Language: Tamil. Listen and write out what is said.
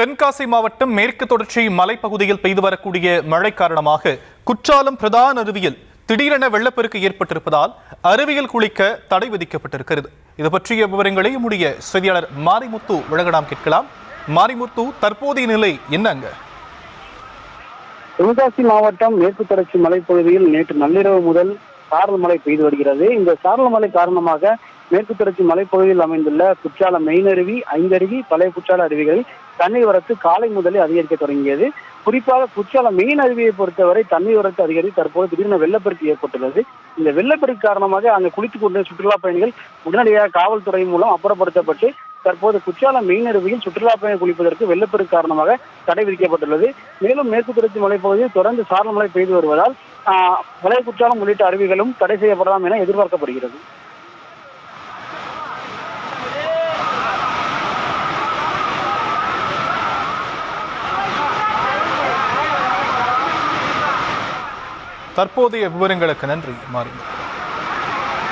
தென்காசி மாவட்டம் மேற்கு தொடர்ச்சி மலைப்பகுதியில் பெய்து வரக்கூடிய மழை காரணமாக குற்றாலம் பிரதான அருவியில் திடீரென வெள்ளப்பெருக்கு ஏற்பட்டிருப்பதால் அருவியில் குளிக்க தடை விதிக்கப்பட்டிருக்கிறது. இது பற்றிய விவரங்களை நம்முடைய செய்தியாளர் மாரிமுத்து வழங்கலாம் கேட்கலாம். மாரிமுத்து, தற்போதைய நிலை என்னங்க? தென்காசி மாவட்டம் மேற்கு தொடர்ச்சி மலைப்பகுதியில் நேற்று நள்ளிரவு முதல் சாரல் மழை பெய்து வருகிறது. இந்த சாரல் மழை காரணமாக மேற்கு தொடர்ச்சி மலைப்பகுதியில் அமைந்துள்ள குற்றாலம் மெயின் அருவி, ஐந்தருவி, பழைய குற்றால அருவிகளில் தண்ணீர் வரத்து காலை முதலே அதிகரிக்க தொடங்கியது. குறிப்பாக குற்றாலம் மெயின் அருவியை பொறுத்தவரை தண்ணீர் வரத்து அதிகரித்து தற்போது திடீரென வெள்ளப்பெருக்கு ஏற்பட்டுள்ளது. இந்த வெள்ளப்பெருக்கு காரணமாக அங்கு குளித்துக் கொண்ட சுற்றுலா பயணிகள் உடனடியாக காவல்துறை மூலம் அப்புறப்படுத்தப்பட்டு தற்போது குற்றாலம் மெயின் அருவியில் சுற்றுலா பயணிகள் குளிப்பதற்கு வெள்ளப்பெருக்கு காரணமாக தடை விதிக்கப்பட்டுள்ளது. மேலும் மேற்கு தொடர்ச்சி மலைப்பகுதியில் தொடர்ந்து சாரல் மழை பெய்து வருவதால் பழைய குற்றாலம் உள்ளிட்ட அருவிகளும் தடை செய்யப்படலாம் என எதிர்பார்க்கப்படுகிறது. தற்போதைய விவரங்களுக்கு நன்றி மாரி.